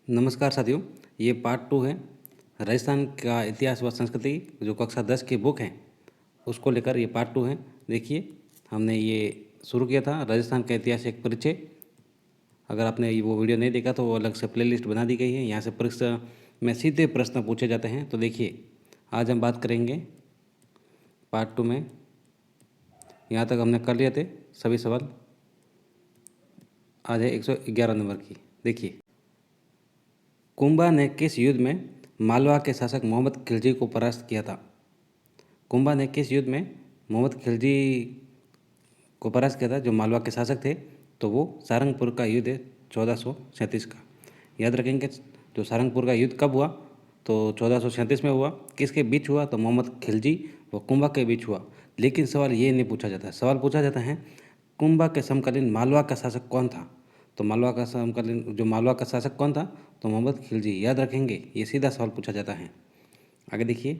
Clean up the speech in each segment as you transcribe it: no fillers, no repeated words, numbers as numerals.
नमस्कार साथियों, ये पार्ट 2 है। राजस्थान का इतिहास व संस्कृति जो कक्षा 10 की बुक है उसको लेकर ये पार्ट 2 है। देखिए, हमने ये शुरू किया था राजस्थान का इतिहास एक परिचय। अगर आपने वो वीडियो नहीं देखा तो वो अलग से प्लेलिस्ट बना दी गई है। यहाँ से परीक्षा में सीधे प्रश्न पूछे जाते हैं। तो देखिए, आज हम बात करेंगे पार्ट 2 में। यहाँ तक हमने कर लिए थे सभी सवाल। आज है 111 नंबर की। देखिए, कुंभा ने किस युद्ध में मालवा के शासक मोहम्मद खिलजी को परास्त किया था? कुंभा ने किस युद्ध में मोहम्मद खिलजी को परास्त किया था जो मालवा के शासक थे? तो वो सारंगपुर का युद्ध है 1437 का। याद रखेंगे, जो सारंगपुर का युद्ध कब हुआ? तो 1437 में हुआ। किसके बीच हुआ? तो मोहम्मद खिलजी व कुंभा के बीच हुआ। लेकिन सवाल ये नहीं पूछा जाता है। सवाल पूछा जाता है कुंभा के समकालीन मालवा का शासक कौन था? तो मालवा का समकालीन जो मालवा का शासक कौन था? तो मोहम्मद खिलजी। याद रखेंगे, ये सीधा सवाल पूछा जाता है। आगे देखिए,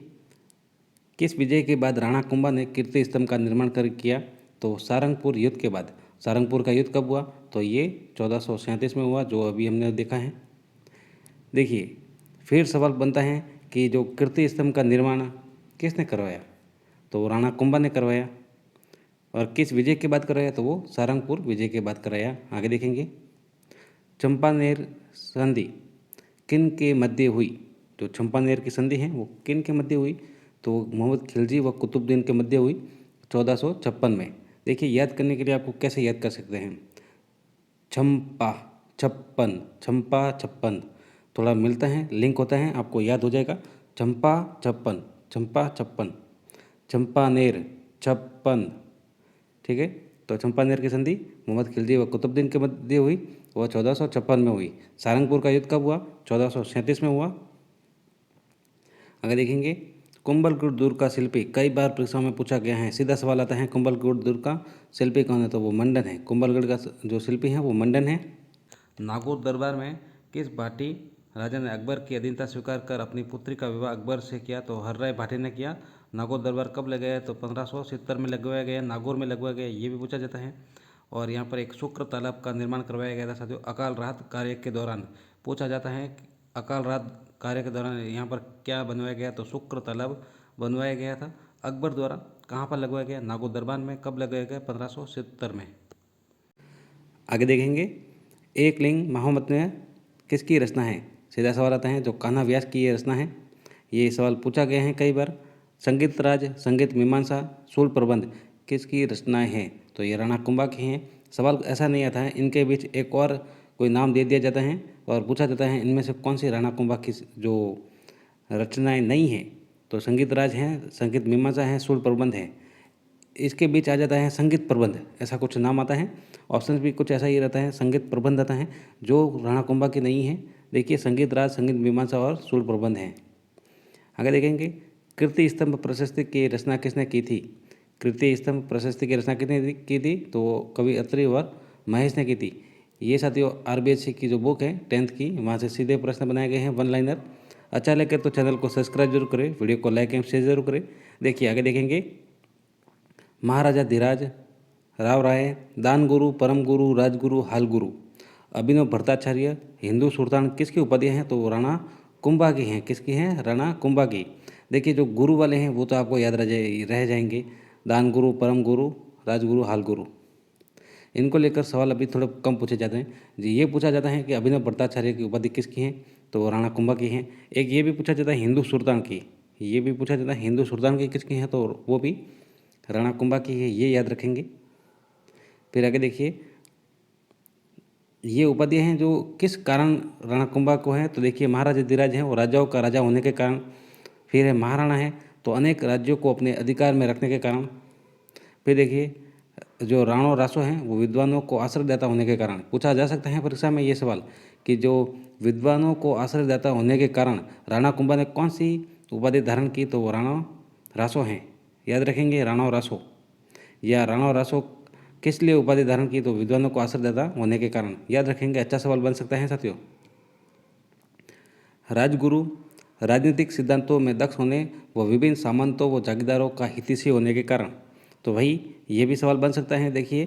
किस विजय के बाद राणा कुंभा ने कीर्ति स्तंभ का निर्माण कर किया? तो सारंगपुर युद्ध के बाद। सारंगपुर का युद्ध कब हुआ? तो ये 1437 में हुआ, जो अभी हमने देखा है। देखिए, फिर सवाल बनता है कि जो कीर्ति स्तंभ का निर्माण किसने करवाया? तो वो राणा कुंभा ने करवाया। और किस विजय के बाद कराया? तो वो सारंगपुर विजय के बाद कराया। आगे देखेंगे, चंपानेर संधि किन के मध्य हुई? जो चंपानेर की संधि है वो किन के मध्य हुई? तो मोहम्मद खिलजी व कुतुबुद्दीन के मध्य हुई 1456 में। देखिए, याद करने के लिए आपको कैसे याद कर सकते हैं? चंपा छप्पन, चंपा छप्पन थोड़ा मिलता है, लिंक होता है, आपको याद हो जाएगा। चंपा छप्पन, चंपा छप्पन, चंपानेर छप्पन। ठीक है, तो चंपानेर की संधि मोहम्मद खिलजी व कुतुबुद्दीन के मध्य हुई, वह 1456 में हुई। सारंगपुर का युद्ध कब हुआ? 1437 में हुआ। आगे देखेंगे, कुंभलगढ़ दुर्ग का शिल्पी कई बार परीक्षाओं में पूछा गया है। सीधा सवाल आता है, कुंभलगढ़ दुर्ग का शिल्पी कौन है? तो वो मंडन है। कुंभलगढ़ का जो शिल्पी है वो मंडन है। नागौर दरबार में किस भाटी राजा ने अकबर की अधीनता स्वीकार कर अपनी पुत्री का विवाह अकबर से किया? तो हर्राय भाटी ने किया। नागौर दरबार कब लगाया? तो 1570 में लगवाया गया, नागौर में लगवाया गया, ये भी पूछा जाता है। और यहाँ पर एक शुक्र तालाब का निर्माण करवाया गया था साथियों, अकाल राहत कार्य के दौरान। पूछा जाता है अकाल राहत कार्य के दौरान यहाँ पर क्या बनवाया गया? तो शुक्र तालाब बनवाया गया था अकबर द्वारा। कहाँ पर लगवाया गया? नागौर दरबार में। कब लगाया गया? 1570 में। आगे देखेंगे, एक लिंग महामत में किसकी रचना है? सीधा सवाल आता है, जो कान्हा व्यास की ये रचना है। ये सवाल पूछा गया है कई बार। संगीत राज, संगीत मीमांसा, सूल प्रबंध किसकी रचनाएं हैं? तो ये राणा कुंभा की हैं। सवाल ऐसा नहीं आता है, इनके बीच एक और कोई नाम दे दिया जाता है और पूछा जाता है इनमें से कौन सी राणा कुंभा की जो रचनाएं नहीं हैं? तो संगीत राज हैं, संगीत मीमांसा है, सूल प्रबंध है। इसके बीच आ जाता है संगीत प्रबंध, ऐसा कुछ नाम आता है। ऑप्शन भी कुछ ऐसा ही रहता है, संगीत प्रबंध आता है, जो राणा कुंभा की नहीं है। देखिए, संगीत राज, संगीत मीमांसा और सूल प्रबंध है। आगे देखेंगे, कीर्ति स्तंभ प्रशस्ति की रचना किसने की थी? कीर्ति स्तंभ प्रशस्ति की रचना किसने की थी? तो कवि अत्रि और महेश ने की थी। ये साथियों आरबीएससी की जो बुक है 10th की, वहाँ से सीधे प्रश्न बनाए गए हैं, वन लाइनर। अच्छा लगे तो चैनल को सब्सक्राइब जरूर करें, वीडियो को लाइक एंड शेयर जरूर करें। देखिए, आगे देखेंगे, महाराजा धीराज राव राय, दान गुरु, परम गुरु, राजगुरु, हाल गुरु, अभिनव भट्टाचार्य, हिंदू सुल्तान किसकी उपाधियाँ हैं? तो राणा कुंभा की हैं। किसकी हैं? राणा कुंभा की। देखिए, जो गुरु वाले हैं वो तो आपको याद रह जाएंगे, दान गुरु, परम गुरु, राजगुरु, हाल गुरु। इनको लेकर सवाल अभी थोड़े कम पूछे जाते हैं जी। ये पूछा जाता है कि अभिनव भट्टाचार्य की उपाधि किसकी हैं? तो राणा कुंभा की हैं। एक ये भी पूछा जाता है हिंदू सुल्तान की, ये भी पूछा जाता है हिंदू सुल्तान की किसकी हैं? तो वो भी राणा कुंभा की है, ये याद रखेंगे। फिर आगे देखिए, ये उपाधियाँ हैं जो किस कारण राणा कुंभा को हैं? तो देखिए, महाराजा धीराज हैं वो राजाओं का राजा होने के कारण। फिर है महाराणा है तो अनेक राज्यों को अपने अधिकार में रखने के कारण। फिर देखिए, जो राणो रासो हैं वो विद्वानों को आश्रयदाता होने के कारण। पूछा जा सकता है परीक्षा में ये सवाल कि जो विद्वानों को आश्रयदाता होने के कारण राणा कुंभा ने कौन सी उपाधि धारण की? तो वो राणो रासो हैं। याद रखेंगे, राणो रासो। या राणो रासो किस लिए उपाधि धारण की? तो विद्वानों को आश्रयदाता होने के कारण। याद रखेंगे, अच्छा सवाल बन सकता है साथियों। राजगुरु राजनीतिक सिद्धांतों में दक्ष होने व विभिन्न सामंतों व जागीरदारों का हितैषी होने के कारण। तो वही ये भी सवाल बन सकता है। देखिए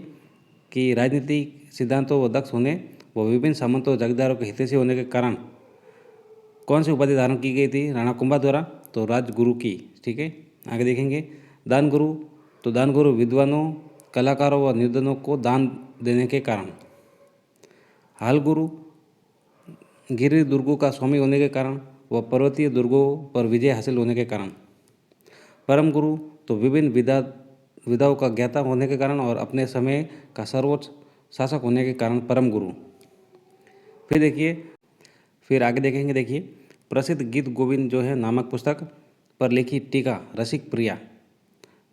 कि राजनीतिक सिद्धांतों व दक्ष होने व विभिन्न सामंतों व जागीरदारों के हितैषी होने के कारण कौन सी उपाधि धारण की गई थी राणा कुंभा द्वारा? तो राजगुरु की। ठीक है, आगे देखेंगे दान गुरु। तो दान गुरु विद्वानों, कलाकारों व निर्धनों को दान देने के कारण। हाल गुरु गिरि दुर्गों का स्वामी होने के कारण व पर्वतीय दुर्गों पर विजय हासिल होने के कारण। परम गुरु तो विभिन्न विधाओं का ज्ञाता होने के कारण और अपने समय का सर्वोच्च शासक होने के कारण परम गुरु। फिर आगे देखेंगे, देखिए प्रसिद्ध गीत गोविंद जो है नामक पुस्तक पर लिखी टीका रसिक प्रिया।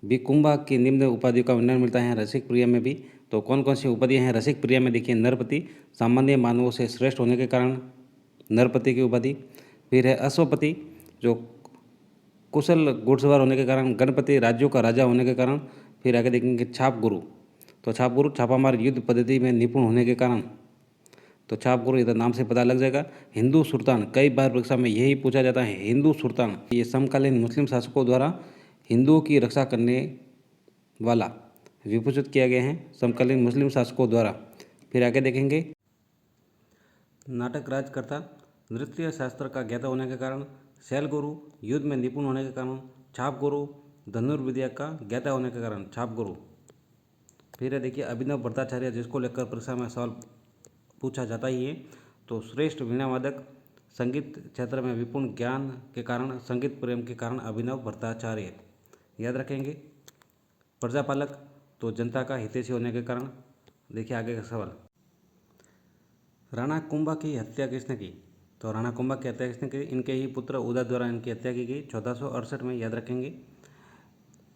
भी कुंभा की निम्न उपाधियों का वर्णन मिलता है रसिक प्रिया में भी। तो कौन कौन सी उपाधियाँ हैं रसिक प्रिया में? देखिए नरपति, सामान्य मानवों से श्रेष्ठ होने के कारण नरपति की उपाधि। फिर है अश्वपति, जो कुशल घुड़सवार होने के कारण। गणपति, राज्यों का राजा होने के कारण। फिर आगे देखेंगे छाप गुरु। तो छाप गुरु छापामार युद्ध पद्धति में निपुण होने के कारण। तो छाप गुरु इधर नाम से पता लग जाएगा। हिंदू सुल्तान, कई बार परीक्षा में यही पूछा जाता है हिंदू सुल्तान। ये समकालीन मुस्लिम शासकों द्वारा हिंदुओं की रक्षा करने वाला विभूषित किया गया है समकालीन मुस्लिम शासकों द्वारा। फिर आगे देखेंगे नाटक राजकर्ता, नृत्य शास्त्र का ज्ञाता होने के कारण। शैल गुरु, युद्ध में निपुण होने के कारण। छाप गुरु, धनुर्विद्या का ज्ञाता होने के कारण छाप गुरु। फिर है देखिए अभिनव भट्टाचार्य, जिसको लेकर परीक्षा में सवाल पूछा जाता ही है। तो श्रेष्ठ वीणा वादक, संगीत क्षेत्र में विपुल ज्ञान के कारण, संगीत प्रेम के कारण अभिनव भट्टाचार्य। याद रखेंगे प्रजापालक, तो जनता का हितैषी होने के कारण। देखिए आगे का सवाल, राणा कुंभा की हत्या किसने की? तो राणा कुंभा की हत्या किसने की? इनके ही पुत्र उदय द्वारा इनकी हत्या की गई 1468 में। याद रखेंगे।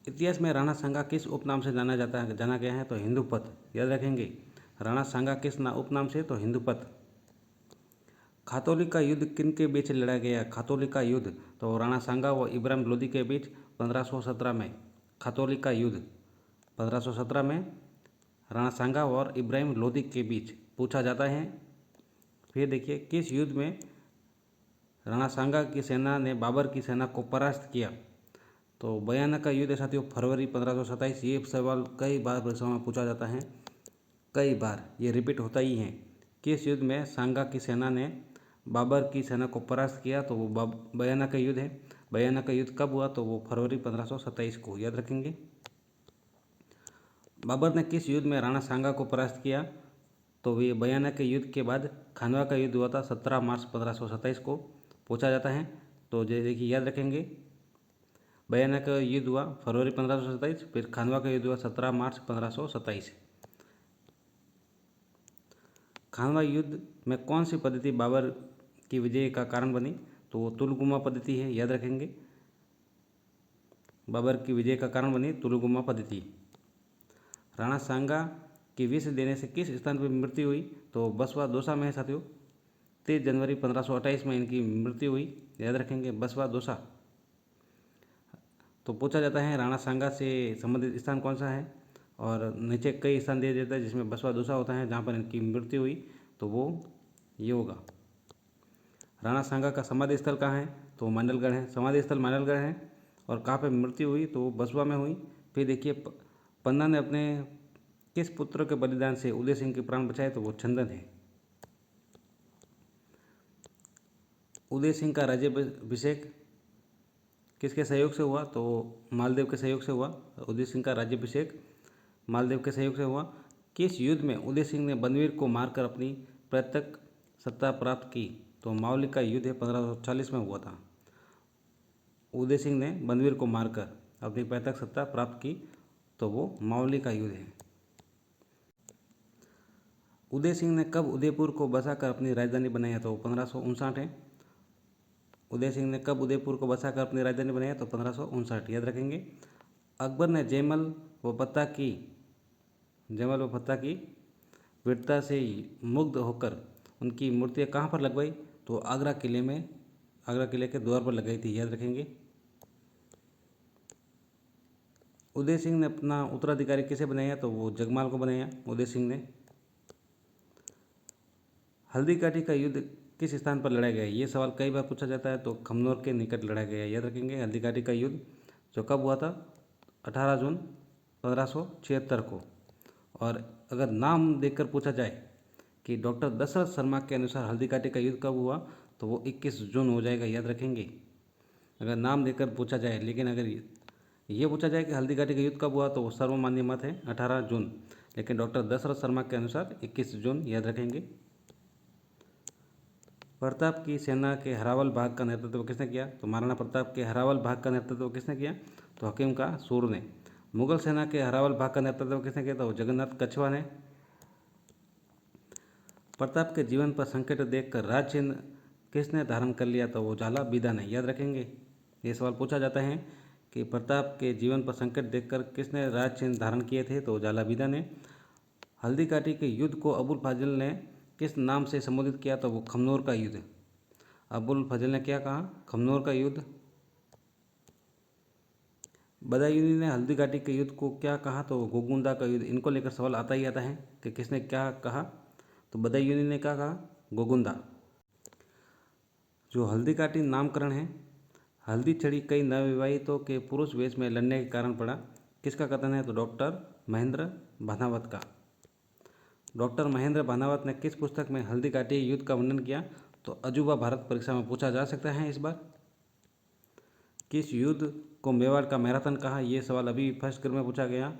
इतिहास में राणा सांगा किस उपनाम से जाना गया है? तो हिंदूपत। याद रखेंगे राणा सांगा किस उपनाम से? तो हिंदूपत। खातौली का युद्ध किन के बीच लड़ा गया? खातौली का युद्ध तो राणा सांगा व इब्राहिम लोदी के बीच 1517 में। खातौली का युद्ध 1517 में राणा सांगा और इब्राहिम लोदी के बीच पूछा जाता है। फिर देखिए किस युद्ध में राणा सांगा की सेना ने बाबर की सेना को परास्त किया? तो बयाना का युद्ध है साथियों, फरवरी 1527। ये सवाल कई बार परीक्षा में पूछा जाता है, कई बार ये रिपीट होता ही है। किस युद्ध में सांगा की सेना ने बाबर की सेना को परास्त किया? तो वो बयाना का युद्ध है। बयाना का युद्ध कब हुआ? तो वो फरवरी 1527 को। याद रखेंगे। बाबर ने किस युद्ध में राणा सांगा को परास्त किया? तो ये बयाना के युद्ध के बाद खानवा का युद्ध हुआ था 17 मार्च 1527 को। पूछा जाता है। तो देखिए याद रखेंगे बयाना का युद्ध हुआ फरवरी 1527, फिर खानवा का युद्ध हुआ 17 मार्च 1527। खानवा युद्ध में कौन सी पद्धति बाबर की विजय का कारण बनी? तो वो तुलगुमा पद्धति है। याद रखेंगे बाबर की विजय का कारण बनी तुलगुमा पद्धति। राणा सांगा की विष देने से किस स्थान पर मृत्यु हुई? तो बसवा दौसा में है साथियों। 23 जनवरी 1528 में इनकी मृत्यु हुई। याद रखेंगे बसवा दौसा। तो पूछा जाता है राणा सांगा से संबंधित स्थान कौन सा है, और नीचे कई स्थान दिया जाता है जिसमें बसवा दौसा होता है जहाँ पर इनकी मृत्यु हुई। तो वो ये होगा। राणा सांगा का समाधि स्थल कहाँ है? तो मांडलगढ़ है। समाधि स्थल मांडलगढ़ है। और कहाँ पे मृत्यु हुई? तो बसवा में हुई। फिर देखिए पन्ना ने अपने किस पुत्र के बलिदान से उदय सिंह के प्राण बचाए? तो वो चंदन है। उदय सिंह का राज्याभिषेक किसके सहयोग से हुआ? तो मालदेव के सहयोग से हुआ। उदय सिंह का राज्याभिषेक मालदेव के सहयोग से हुआ। किस युद्ध में उदय सिंह ने बनवीर को मारकर अपनी पैतृक सत्ता प्राप्त की? तो मावली का युद्ध है 1540 में हुआ था। उदय सिंह ने बनवीर को मारकर अपनी पैतृक सत्ता प्राप्त की, तो वो मावली का युद्ध है। उदय सिंह ने कब उदयपुर को बसाकर अपनी राजधानी बनाया? तो 1559 है। उदय सिंह ने कब उदयपुर को बसाकर अपनी राजधानी बनाया? तो 1559। याद रखेंगे। अकबर ने जयमल व पत्ता की वीरता से मुग्ध होकर उनकी मूर्तियाँ कहाँ पर लगवाई? तो आगरा किले के द्वार पर लगाई थी। याद रखेंगे। उदय सिंह ने अपना उत्तराधिकारी किसे बनाया? तो वो जगमाल को बनाया उदय सिंह ने। हल्दी घाटी का युद्ध किस स्थान पर लड़ा गया? ये सवाल कई बार पूछा जाता है। तो खमनोर के निकट लड़ा गया। याद रखेंगे हल्दी घाटी का युद्ध जो कब हुआ था? 18 जून 1576 को। और अगर नाम देखकर पूछा जाए कि डॉक्टर दशरथ शर्मा के अनुसार हल्दी घाटी का युद्ध कब हुआ? तो वो 21 जून हो जाएगा, याद रखेंगे। अगर नाम देकर पूछा जाए, लेकिन अगर ये पूछा जाए कि हल्दीघाटी का युद्ध कब हुआ, तो वो सर्वमान्य मत है 18 जून, लेकिन डॉक्टर दशरथ शर्मा के अनुसार 21 जून, याद रखेंगे। प्रताप की सेना के हरावल भाग का नेतृत्व किसने किया? तो महाराणा प्रताप के हरावल भाग का नेतृत्व किसने किया? तो हकीम का सूर ने। मुगल सेना के हरावल भाग का नेतृत्व किसने किया? तो जगन्नाथ कछवा ने। प्रताप के जीवन पर संकट देखकर राज चिन्ह किसने धारण कर लिया? तो वो झाला बीदा ने, याद रखेंगे। ये सवाल पूछा जाता है कि प्रताप के जीवन पर संकट देखकर किसने राज चिन्ह धारण किए थे? तो झाला बीदा ने। हल्दीघाटी के युद्ध को अबुल फाजिल ने किस नाम से संबोधित किया? तो वो खमनोर का युद्ध। अबुल फजल ने क्या कहा? खमनोर का युद्ध। बदायूंनी ने हल्दीघाटी के युद्ध को क्या कहा? तो गोगुंदा का युद्ध। इनको लेकर सवाल आता ही आता है कि किसने क्या कहा। तो बदायूंनी ने क्या कहा? गोगुंदा। जो हल्दीघाटी नामकरण है, हल्दी चढ़ी कई नवविवाहितों के पुरुष वेश में लड़ने के कारण पड़ा, किसका कथन है? तो डॉक्टर महेंद्र भानावत का। डॉक्टर महेंद्र भानावत ने किस पुस्तक में हल्दीघाटी युद्ध का वर्णन किया? तो अजूबा भारत परीक्षा में पूछा जा सकता है इस बार। किस युद्ध को मेवाड़ का मैराथन कहा? ये सवाल अभी फर्स्ट ग्रेड में पूछा गया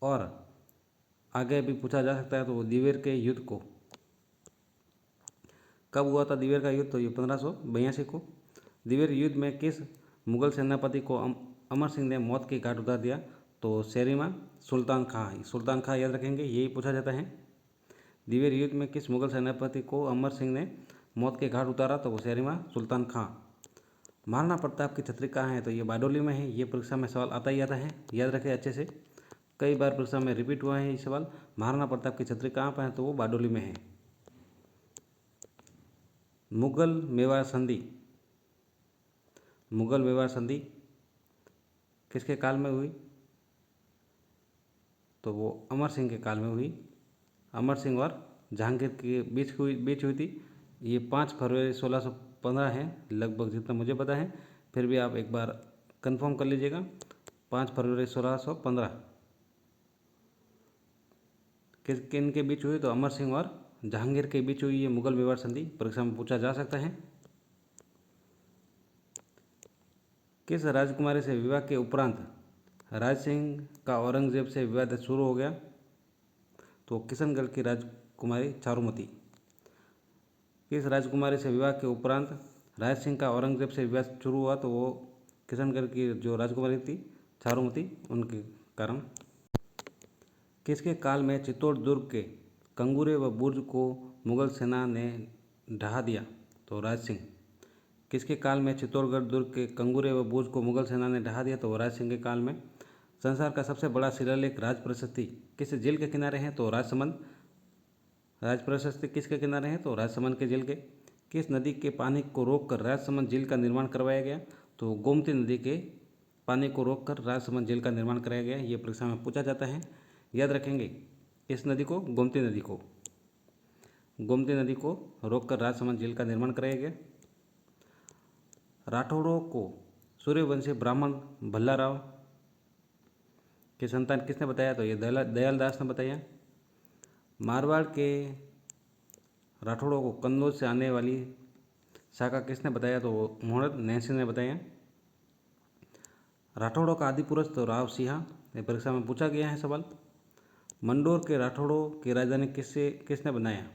और आगे भी पूछा जा सकता है। तो वो दिवेर के युद्ध को। कब हुआ था दिवेर का युद्ध? तो ये 1582 को। दिवेर युद्ध में किस मुगल सेनापति को अमर सिंह ने मौत के घाट उतार दिया? तो शेरिमा सुल्तान खां। सुल्तान खां, याद रखेंगे, यही पूछा जाता है। दिवेर युद्ध में किस मुगल सेनापति को अमर सिंह ने मौत के घाट उतारा? तो वो शेरिमा सुल्तान खां। महाराणा प्रताप की छतरी कहाँ है? तो ये बारडोली में है। ये परीक्षा में सवाल आता ही आता है, याद रखें अच्छे से। कई बार परीक्षा में रिपीट हुआ है ये सवाल। महाराणा प्रताप की छतरी कहाँ पर है? तो वो बारडोली में है। मुगल मेवाड़ संधि। मुगल मेवाड़ संधि किसके काल में हुई? तो वो अमर सिंह के काल में हुई। अमर सिंह और जहांगीर के बीच हुई थी। ये 5 फरवरी 1615 है, लगभग जितना मुझे पता है। फिर भी आप एक बार कंफर्म कर लीजिएगा। 5 फरवरी 1615 किन के बीच हुई? तो अमर सिंह और जहांगीर के बीच हुई ये मुगल मेवाड़ संधि। परीक्षा में पूछा जा सकता है। किस राजकुमारी से विवाह के उपरांत राज सिंह का औरंगजेब से विवाद शुरू हो गया? तो किशनगढ़ की राजकुमारी चारुमती। किस राजकुमारी से विवाह के उपरांत राज सिंह का औरंगजेब से विवाद शुरू हुआ? तो वो किशनगढ़ की जो राजकुमारी थी चारुमती, उनके कारण। किसके काल में चित्तौड़ दुर्ग के कंगूरे व बुर्ज को मुगल सेना ने ढहा दिया? तो राज सिंह। किसके काल में चित्तौड़गढ़ दुर्ग के कंगूरे व बुर्ज को मुगल सेना ने ढहा दिया? तो राज सिंह के काल में। संसार का सबसे बड़ा शिलालेख राज प्रशस्ति किस झील के किनारे है? तो राजसमंद। राज प्रशस्ति किसके किनारे है? तो राजसमंद के झील के। किस नदी के पानी को रोककर राजसमंद झील का निर्माण करवाया गया? तो गोमती नदी के पानी को रोककर राजसमंद झील का निर्माण कराया गया। ये परीक्षा में पूछा जाता है, याद रखेंगे। किस नदी को? गोमती नदी को। गोमती नदी को रोककर राजसमंद झील का निर्माण कराया गया। राठौड़ों को सूर्यवंशी ब्राह्मण भल्लाराव की संतान किसने बताया? तो ये दयाल दास ने बताया। मारवाड़ के राठौड़ों को कन्नौज से आने वाली शाखा किसने बताया? तो वो मोहम्मद नहसी ने बताया। राठौड़ों का आदि पुरुष तो राव सिंहा। ये परीक्षा में पूछा गया है सवाल। मंडोर के राठौड़ों की राजधानी किसने बनाया?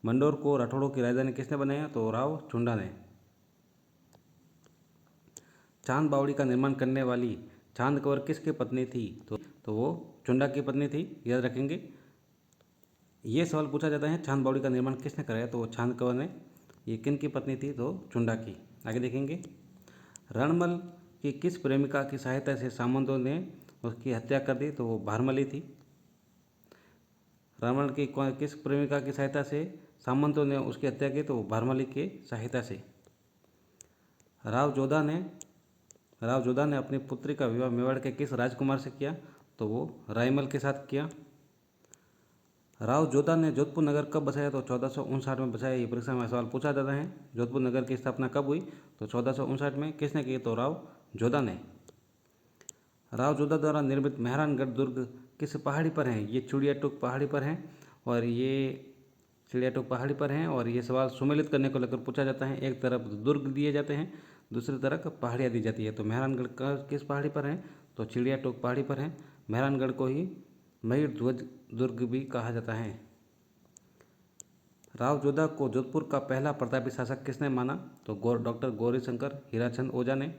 मंडोर को राठौड़ों की राजधानी किसने बनाया? तो राव चुंडा ने। चांद बावड़ी का निर्माण करने वाली चांद कंवर किसकी पत्नी थी? तो वो चुंडा की पत्नी थी, याद रखेंगे। ये सवाल पूछा जाता है, चांद बावड़ी का निर्माण किसने कराया? तो वो चांद कंवर ने। ये किन की पत्नी थी? तो चुंडा की। आगे देखेंगे। रणमल की किस प्रेमिका की सहायता से सामंतों ने उसकी हत्या कर दी? तो वो भारमली थी। रणमल की किस प्रेमिका की सहायता से सामंतों ने उसकी हत्या की? तो वो भारमली की सहायता से। राव जोधा ने अपनी पुत्री का विवाह मेवाड़ के किस राजकुमार से किया? तो वो रायमल के साथ किया। राव जोधा ने जोधपुर नगर कब बसाया? तो 1459 में बसाया। ये परीक्षा में सवाल पूछा जाता है। जोधपुर नगर की स्थापना कब हुई? तो 1459 में। किसने की? तो राव जोधा ने। राव जोधा द्वारा निर्मित मेहरानगढ़ दुर्ग किस पहाड़ी पर है? ये चुड़िया टूक पहाड़ी पर है और ये चिड़ियाटोक पहाड़ी पर हैं और ये सवाल सुमेलित करने को लेकर पूछा जाता है। एक तरफ दुर्ग दिए जाते हैं, दूसरी तरफ पहाड़ियाँ दी जाती है। तो मेहरानगढ़ का किस पहाड़ी पर है? तो चिड़ियाटोक पहाड़ी पर है। मेहरानगढ़ को ही मयूर ध्वज दुर्ग भी कहा जाता है। राव जोधा को जोधपुर का पहला प्रतापी शासक किसने माना? तो डॉक्टर गौरीशंकर हीराचंद ओझा ने।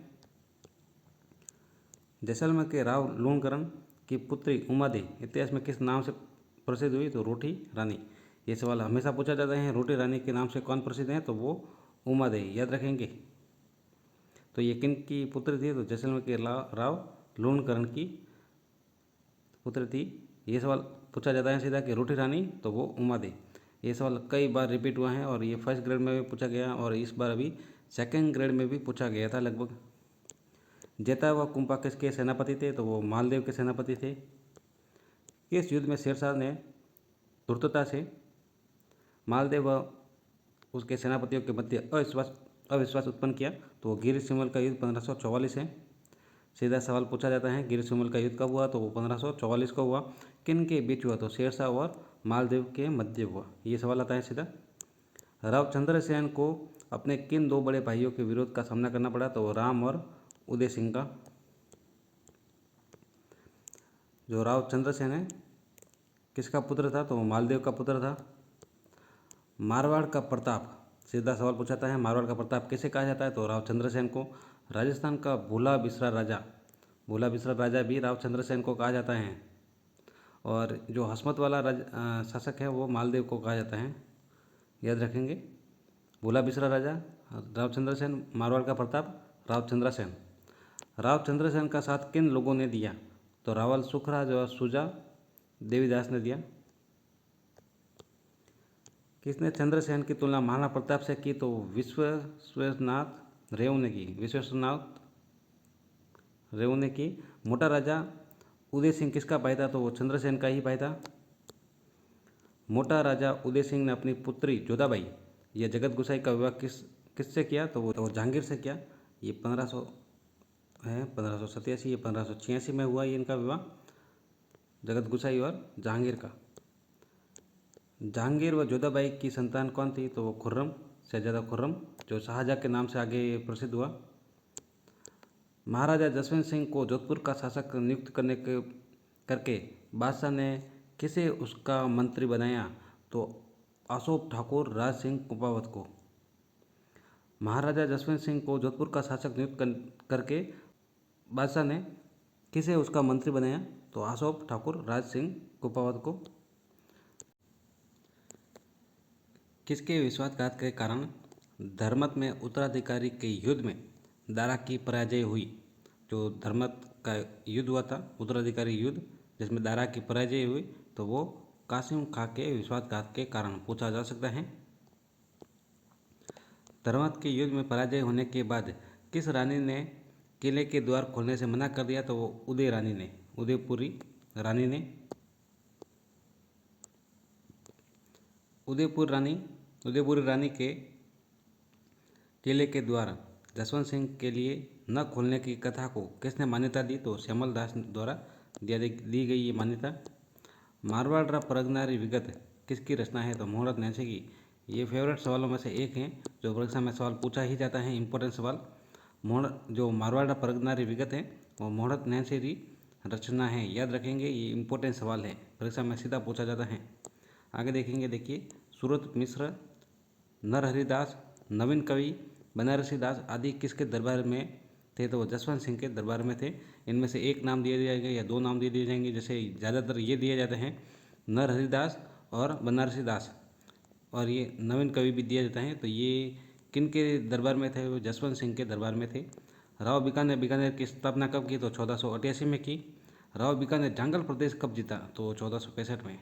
जैसलमेर के राव लूणकरण की पुत्री उमादे इतिहास में किस नाम से प्रसिद्ध हुई? तो रोटी रानी। ये सवाल हमेशा पूछा जाता है, रोटी रानी के नाम से कौन प्रसिद्ध है? तो वो उमादे, याद रखेंगे। तो ये किन की पुत्र थी? तो जैसलमेर के राव लूणकरण की पुत्र थी। ये सवाल पूछा जाता है सीधा कि रोटी रानी, तो वो उमादे। ये सवाल कई बार रिपीट हुआ है और ये फर्स्ट ग्रेड में भी पूछा गया और इस बार अभी सेकेंड ग्रेड में भी पूछा गया था लगभग। जेता व कुंपा किसके सेनापति थे? तो वो मालदेव के सेनापति थे। किस युद्ध में शेरशाह ने धूर्तता से मालदेव व उसके सेनापतियों के मध्य अविश्वास उत्पन्न किया? तो वो गिर शिमल का युद्ध 1544 है। सीधा सवाल पूछा जाता है, गिर शिमल का युद्ध कब हुआ? तो वो 1544 को हुआ। किन के बीच हुआ? तो शेरशाह और मालदेव के मध्य हुआ। ये सवाल आता है सीधा। राव चंद्रसेन को अपने किन दो बड़े भाइयों के विरोध का सामना करना पड़ा? तो राम और उदय सिंह का। जो राव चंद्रसेन है किसका पुत्र था? तो मालदेव का पुत्र था। मारवाड़ का प्रताप, सीधा सवाल पूछा जाता है, मारवाड़ का प्रताप किसे कहा जाता है? तो राव चंद्रसेन को। राजस्थान का भूला बिसरा राजा भी राव चंद्रसेन को कहा जाता है। और जो हसमत वाला शासक है वो मालदेव को कहा जाता है, याद रखेंगे। भूला बिसरा राजा राव चंद्रसेन, मारवाड़ का प्रताप राव चंद्रसेन। राव चंद्रसेन का साथ किन लोगों ने दिया? तो रावल सुखराज और सुजा देवीदास ने दिया। किसने चंद्रसेन की तुलना महाराणा प्रताप से की? तो विश्वेश्वरनाथ रेव ने की। मोटा राजा उदय सिंह किसका भाई था? तो वो चंद्रसेन का ही भाई था। मोटा राजा उदय सिंह ने अपनी पुत्री जोधाबाई या जगत गुसाई का विवाह किससे किया? तो वो जहांगीर से किया। ये 1587 ये 1586 में हुआ ये इनका विवाह, जगत गुसाई और जहांगीर का। जहांगीर व जोधाबाई की संतान कौन थी? तो वो खुर्रम, शहजादा खुर्रम, जो शाहजहाँ के नाम से आगे प्रसिद्ध हुआ। महाराजा जसवंत सिंह को जोधपुर का शासक नियुक्त करके बादशाह ने किसे उसका मंत्री बनाया? तो अशोक ठाकुर राज सिंह कुपावत को। महाराजा जसवंत सिंह को जोधपुर का शासक नियुक्त करके बादशाह ने किसे उसका मंत्री बनाया? तो अशोक ठाकुर राज सिंह कुपावत को। किसके विश्वासघात के कारण धर्मत में उत्तराधिकारी के युद्ध में दारा की पराजय हुई? जो धर्मत का युद्ध हुआ था, उत्तराधिकारी युद्ध, जिसमें दारा की पराजय हुई, तो वो कासिम खां के विश्वासघात के कारण पूछा जा सकता है। धर्मत के युद्ध में पराजय होने के बाद किस रानी ने किले के द्वार खोलने से मना कर दिया? तो वो उदयपुरी रानी के किले के द्वार जसवंत सिंह के लिए न खोलने की कथा को किसने मान्यता दी? तो श्यामल दास द्वारा दी गई ये मान्यता। मारवाड़ परगनारी विगत किसकी रचना है? तो मोहम्मद नैंसी की। ये फेवरेट सवालों में से एक है जो परीक्षा में सवाल पूछा ही जाता है, इंपॉर्टेंट सवाल। जो मारवाड़ परगनारी विगत है वो मोहम्मद नैंसी की रचना है, याद रखेंगे। ये इंपॉर्टेंट सवाल है, परीक्षा में सीधा पूछा जाता है। आगे देखेंगे, देखिए। सूरत मिश्र, नरहरिदास, नवीन कवि, बनारसी दास आदि किसके दरबार में थे? तो वो जसवंत सिंह के दरबार में थे। इनमें से एक नाम दिया जाएगा या दो नाम दे दिए जाएंगे, जैसे ज़्यादातर ये दिए जाते हैं, नरहरिदास और बनारसी दास, और ये नवीन कवि भी दिया जाता है। तो ये किन के दरबार में थे? वो जसवंत सिंह के दरबार में थे। राव बीकानेर की स्थापना कब की? तो 1488 में की। राव बीकानेर जंगल प्रदेश कब जीता? तो 1465 में,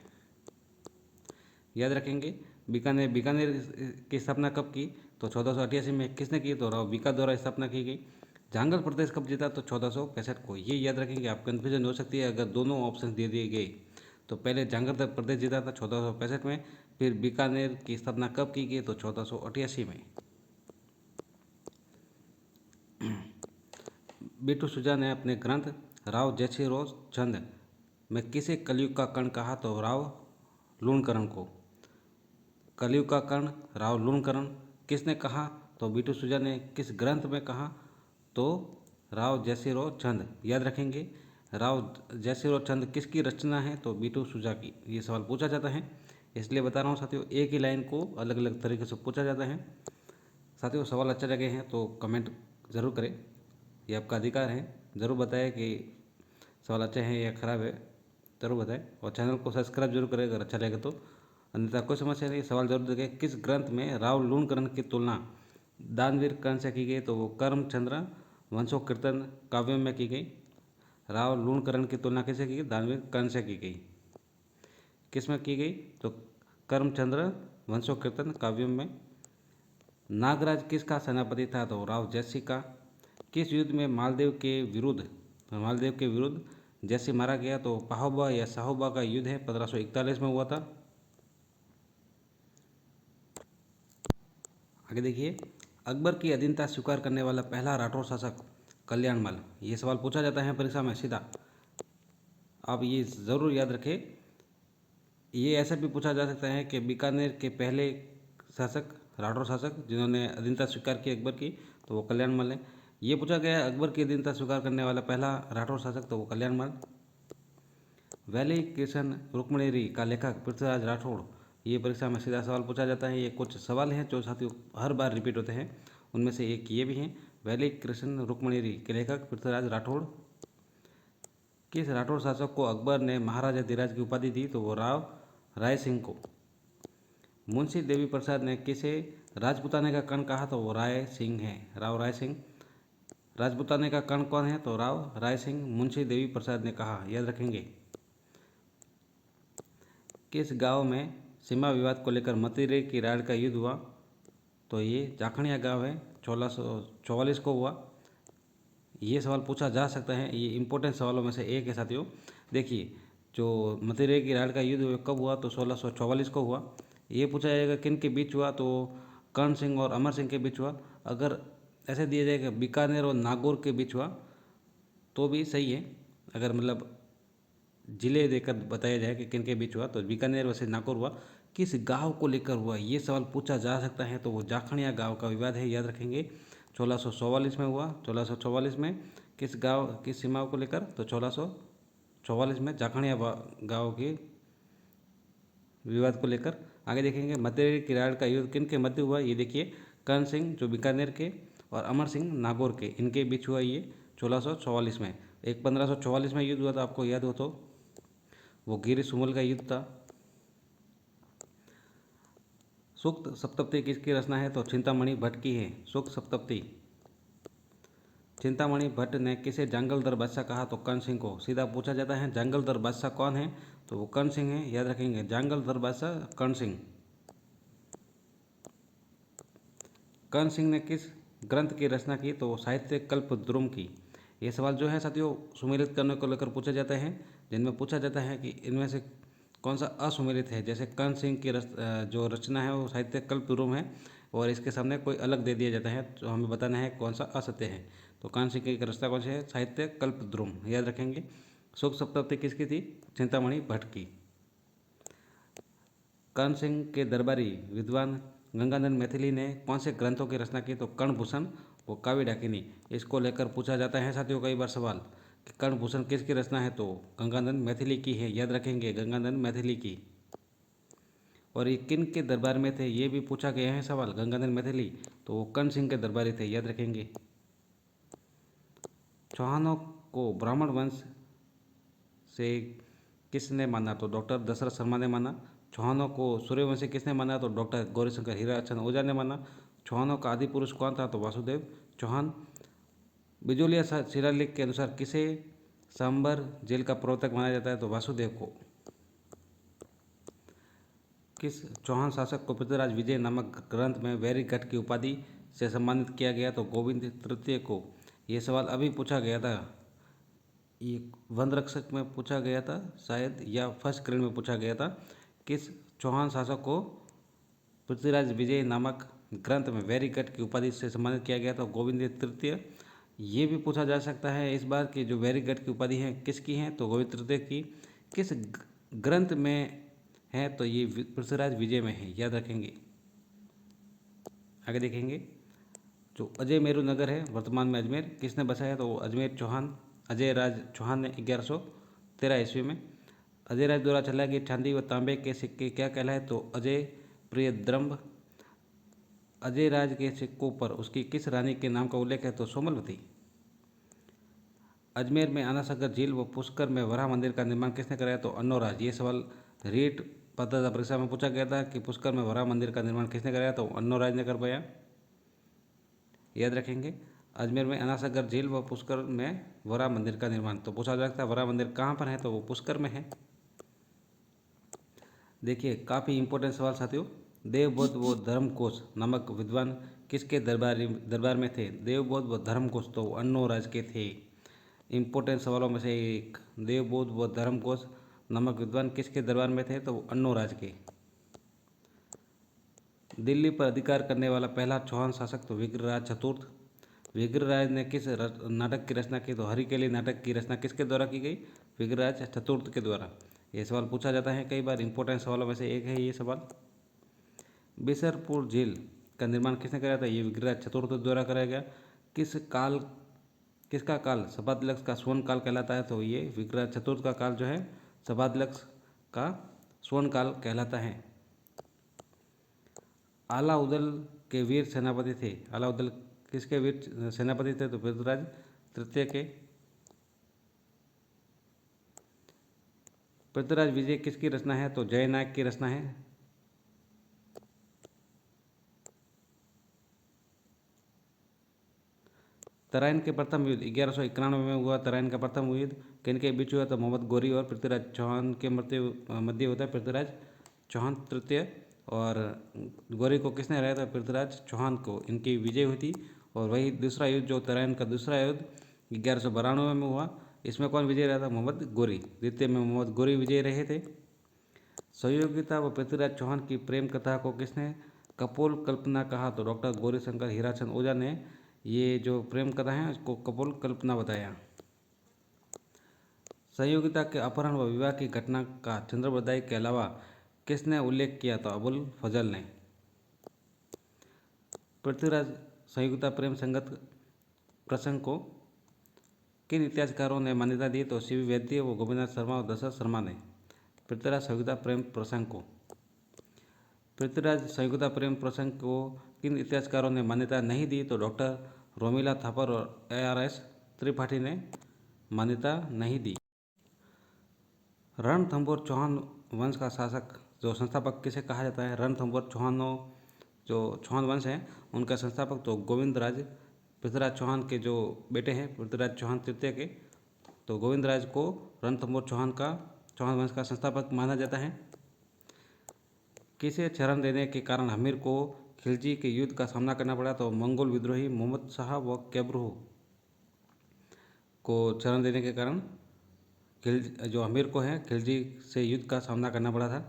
याद रखेंगे। बीकानेर की स्थापना कब की? तो 1488 में। किसने की? तो राव बीका द्वारा स्थापना की गई। जंगल प्रदेश कब जीता? तो 1465 को। ये याद रखेंगे, आप कन्फ्यूजन हो सकती है अगर दोनों ऑप्शन दे दिए गए। तो पहले जंगल प्रदेश जीता था 1465 में, फिर बीकानेर की स्थापना कब की गई? तो 1488 में। बिट्टू सुजा ने अपने ग्रंथ राव जयसिंह चंद में किसे कलयुग का कर्ण कहा? तो राव लूणकरण को। कलयुग का कर्ण राव लूणकरण किसने कहा? तो बीटू सुजा ने। किस ग्रंथ में कहा? तो राव जयसिंह चंद। याद रखेंगे, राव जयसिंह चंद किसकी रचना है? तो बीटू सुजा की। ये सवाल पूछा जाता है, इसलिए बता रहा हूँ साथियों, एक ही लाइन को अलग अलग तरीके से पूछा जाता है। साथियों सवाल अच्छा लगे हैं तो कमेंट ज़रूर करें, ये आपका अधिकार है। ज़रूर बताएं कि सवाल अच्छे हैं या ख़राब है, ज़रूर बताएं। और चैनल को सब्सक्राइब जरूर करें अगर अच्छा लगे तो। अन्यथा कोई समस्या नहीं, सवाल जरूर देखें। किस ग्रंथ में राव लूणकरण की तुलना दानवीर कर्ण से की गई? तो वो करमचंद्र वंशोकीर्तन काव्य में की गई। राव लूणकरण की तुलना किससे की गई? दानवीर कर्ण से की गई। किस में की गई? तो करमचंद्र वंशोकीर्तन काव्य में। नागराज किसका सेनापति था? तो राव जयसिंह का। किस युद्ध में मालदेव के विरुद्ध जयसिंह मारा गया? तो पाहोबा या साहोबा का युद्ध है, 1541 में हुआ था। आगे देखिए, अकबर की अधीनता स्वीकार करने वाला पहला राठौर शासक कल्याणमल। ये सवाल पूछा जाता है परीक्षा में सीधा, आप ये ज़रूर याद रखें। ये ऐसा भी पूछा जा सकता है कि बीकानेर के पहले शासक, राठौर शासक जिन्होंने अधीनता स्वीकार की अकबर की, तो वो कल्याणमल है। ये पूछा गया है अकबर की अधीनता स्वीकार करने वाला पहला राठौर शासक, तो वो कल्याणमल। वैली कृष्ण रुक्मणीरी का लेखक पृथ्वीराज राठौड़। ये परीक्षा में सीधा सवाल पूछा जाता है। ये कुछ सवाल हैं जो साथियों हर बार रिपीट होते हैं, उनमें से एक ये भी हैं। वैली कृष्ण रुक्मणीरी के लेखक पृथ्वीराज राठौड़। किस राठौड़ शासक को अकबर ने महाराजा धीराज की उपाधि दी? तो वो राव राय सिंह को। मुंशी देवी प्रसाद ने किसे राजपूताने का कर्ण कहा? तो वो राय सिंह है, राव राय सिंह। राजपूताने का कर्ण कौन है? तो राव राय सिंह मुंशी देवी प्रसाद ने कहा, याद रखेंगे। किस गांव में सीमा विवाद को लेकर मतिरे की राड़ का युद्ध हुआ? तो ये जाखणिया गांव है, 1644 को हुआ। ये सवाल पूछा जा सकता है, ये इंपॉर्टेंट सवालों में से एक है साथियों। देखिए, जो मतिरे की राड़ का युद्ध कब हुआ? तो 1644 को हुआ। ये पूछा जाएगा किन के बीच हुआ? तो कर्ण सिंह और अमर सिंह के बीच हुआ। अगर ऐसे दिया जाएगा बीकानेर और नागौर के बीच हुआ तो भी सही है। अगर मतलब जिले देकर बताया जाए कि किन के बीच हुआ, तो बीकानेर वैसे नागौर हुआ। किस गांव को लेकर हुआ? ये सवाल पूछा जा सकता है, तो वो जाखणिया गांव का विवाद है, याद रखेंगे। 1644 में हुआ। 1644 में किस गांव की सीमाओं को लेकर? तो 1644 में जाखणिया गांव के विवाद को लेकर। आगे देखेंगे, मतेरी किराड़ का युद्ध किन के मध्य हुआ? ये देखिए, कर्ण सिंह जो बीकानेर के और अमर सिंह नागौर के, इनके बीच हुआ ये 1644 में। एक 1544 में युद्ध हुआ था, आपको याद हो तो, वो गिर सुमल का युद्ध था। सूक्त सप्तपदी किसकी रचना है? तो चिंतामणि भट्ट की है, सूक्त सप्तपदी। चिंतामणि भट्ट ने किसे जंगलदर बादशाह कहा? तो कर्ण सिंह को। सीधा पूछा जाता है जंगलदर बादशाह कौन है? तो वो कर्ण सिंह है, याद रखेंगे, जंगलदर बादशाह कर्ण सिंह। कर्ण सिंह ने किस ग्रंथ की रचना की? तो साहित्य कल्पद्रुम की। ये सवाल जो है साथियों सुमेलित करने को लेकर पूछा जाता है, जिनमें पूछा जाता है कि इनमें से कौन सा असुमेलित है। जैसे कर्ण सिंह की जो रचना है वो साहित्य कल्पद्रुम है, और इसके सामने कोई अलग दे दिया जाता है तो हमें बताना है कौन सा असत्य है। तो कर्ण सिंह की रचना कौन सी है? साहित्य कल्पद्रुम, याद रखेंगे। शोक सप्तपदी किसकी थी? चिंतामणि भट्ट की। कर्ण सिंह के दरबारी विद्वान गंगाधर मैथिली ने कौन से ग्रंथों की रचना की? तो कर्णभूषण व काव्य डाकिनी। इसको लेकर पूछा जाता है साथियों कई बार सवाल कि कर्णभूषण किसकी रचना है? तो गंगाधर मैथिली की है, याद रखेंगे, गंगाधर मैथिली की। और ये किन के दरबार में थे? ये भी पूछा गया है सवाल, गंगाधर मैथिली, तो वो कर्ण सिंह के दरबारी थे, याद रखेंगे। चौहानों को ब्राह्मण वंश से किसने माना? तो डॉक्टर दशरथ शर्मा ने माना। चौहानों को सूर्यवंशी किसने माना? तो डॉक्टर गौरीशंकर हीराचंद ओझा ने माना। चौहानों का आदि पुरुष कौन था? तो वासुदेव चौहान। बिजोलिया शिलालेख के अनुसार किसे सांबर जेल का प्रवर्तक माना जाता है? तो वासुदेव को। किस चौहान शासक को पृथ्वीराज विजय नामक ग्रंथ में वैरीघट की उपाधि से सम्मानित किया गया? तो गोविंद तृतीय को। ये सवाल अभी पूछा गया था, ये वन रक्षक में पूछा गया था शायद, या फर्स्ट ग्रेड में पूछा गया था। किस चौहान शासक को पृथ्वीराज विजय नामक ग्रंथ में वैरीघट की उपाधि से सम्मानित किया गया? तो गोविंद तृतीय। ये भी पूछा जा सकता है इस बार कि जो वैरीघट की उपाधि है किसकी है? तो गोविंद तृतीय की। किस ग्रंथ में है तो ये पृथ्वीराज विजय में है, याद रखेंगे। आगे देखेंगे, जो अजय मेरू नगर है वर्तमान में अजमेर, किसने बसाया? तो अजमेर चौहान, अजय राज चौहान ने 1113 ईस्वी में। अजय राज द्वारा चलाए गए चांदी व तांबे के सिक्के क्या कहलाए? तो अजय प्रियद्रम्भ। अजय राज के सिक्कों पर उसकी किस रानी के नाम का उल्लेख है? तो सोमलवती। अजमेर में आनासागर झील व पुष्कर में वराह मंदिर का निर्माण किसने कराया? तो अन्नोराज। ये सवाल रीट पत्रकारिता परीक्षा में पूछा गया था कि पुष्कर में वराह मंदिर का निर्माण किसने कराया? तो अन्नोराज ने कर पाया, याद रखेंगे। अजमेर में अनासागर झील व पुष्कर में वराह मंदिर का निर्माण, तो पूछा जा सकता है वराह मंदिर कहाँ पर है? तो वो पुष्कर में है। देखिए काफ़ी इंपॉर्टेंट सवाल साथियों। देवबोध व धर्मकोश नामक विद्वान किसके दरबार में थे? देवबोध व धर्मकोश तो अन्नोराज के थे। इंपॉर्टेंट सवालों में से एक, देवबोध व धर्मकोश नामक विद्वान किसके दरबार में थे? तो अन्नोराज के। दिल्ली पर अधिकार करने वाला पहला चौहान शासक तो विग्रहराज चतुर्थ। विग्रहराज ने किस नाटक की रचना की? तो हरिकेली नाटक की रचना किसके द्वारा की गई? विग्रहराज चतुर्थ के द्वारा। ये सवाल पूछा जाता है कई बार, इंपॉर्टेंट सवालों में से एक है ये सवाल। बिसरपुर झील का निर्माण किसने कराया था? ये विग्रहराज चतुर्थ द्वारा कराया गया। किसका काल सभाध्यक्ष का स्वर्ण काल कहलाता है? तो ये विग्रहराज चतुर्थ का काल जो है सभाध्यक्ष का स्वर्ण काल कहलाता है। अलाउद्दीन के वीर सेनापति थे। अलाउद्दीन किसके वीर सेनापति थे? तो पृथ्वीराज तृतीय के। पृथ्वीराज विजय किसकी रचना है? तो जयनायक की रचना है। तराइन के प्रथम युद्ध 1191 में हुआ। तराइन का प्रथम युद्ध किनके बीच हुआ? तो मोहम्मद गोरी और पृथ्वीराज चौहान के मध्य होता है। पृथ्वीराज चौहान तृतीय और गोरी को किसने हराया था? पृथ्वीराज चौहान को। इनकी विजय हुई थी। और वही दूसरा युद्ध जो तराइन का दूसरा युद्ध 1192 में हुआ, इसमें कौन विजय रहा था? मोहम्मद गोरी। द्वितीय में मोहम्मद गोरी विजय रहे थे। सहयोगिता व पृथ्वीराज चौहान की प्रेम कथा को किसने कपोल कल्पना कहा? तो डॉक्टर गौरीशंकर हीराचंद ओझा ने ये जो प्रेम कथा है उसको कपोल कल्पना बताया। सहयोगिता के अपहरण व विवाह की घटना का चंद्रबरदाई के अलावा किसने उल्लेख किया? तो अबुल फजल ने। पृथ्वीराज सहयोगिता प्रेम संगत प्रसंग को किन इतिहासकारों ने मान्यता दी? तो सीवी वैद्य व गोविंदनाथ शर्मा और दशरथ शर्मा ने। पृथ्वीराज सहयोगिता प्रेम प्रसंग को पृथ्वीराज सहयोगिता प्रेम प्रसंग को किन इतिहासकारों ने मान्यता नहीं दी? तो डॉक्टर रोमिला थापर और ARS त्रिपाठी ने मान्यता नहीं दी। रणथंभौर चौहान वंश का शासक जो संस्थापक किसे कहा जाता है? रणथंभौर चौहानों जो चौहान वंश है उनका संस्थापक तो गोविंदराज, पृथ्वीराज चौहान के जो बेटे हैं पृथ्वीराज चौहान तृतीय के, तो गोविंदराज को रणथंभौर चौहान वंश का संस्थापक माना जाता है। किसे शरण देने के कारण हमीर को खिलजी के युद्ध का सामना करना पड़ा? तो मंगोल विद्रोही मोहम्मद शाह व कैबरू को शरण देने के कारण जो हमीर को है खिलजी से युद्ध का सामना करना पड़ा था।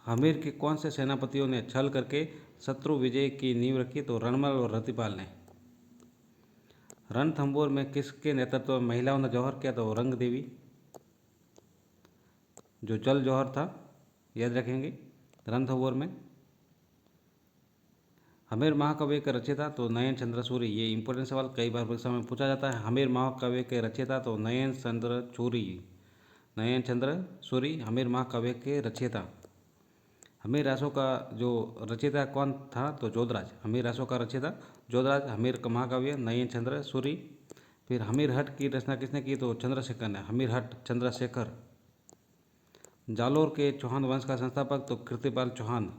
हमीर के कौन से सेनापतियों ने छल करके शत्रु विजय की नींव रखी? तो रणमल और रतिपाल ने। रणथंभौर में किसके नेतृत्व में महिलाओं ने जौहर किया? तो रंग देवी। जो जल जौहर था, याद रखेंगे। रणथंभौर में हमीर महाकाव्य के रचयिता तो नयन चंद्र सूरी। ये इंपॉर्टेंट सवाल कई बार परीक्षा में पूछा जाता है। हमीर महाकाव्य के रचयिता तो नयन चंद्र सूरी। नयन चंद्र सूरी हमीर महाकाव्य के रचयिता। हमीर रासों का जो रचयिता कौन था? तो जोधराज। हमीर रासों का रचयिता जोधराज। हमीर महाकाव्य नयन चंद्र सूरी। फिर हमीर हट की रचना किसने की? तो चंद्रशेखर ने। हमीर हट चंद्रशेखर। जालोर के चौहान वंश का संस्थापक तो कीर्तिपाल चौहान।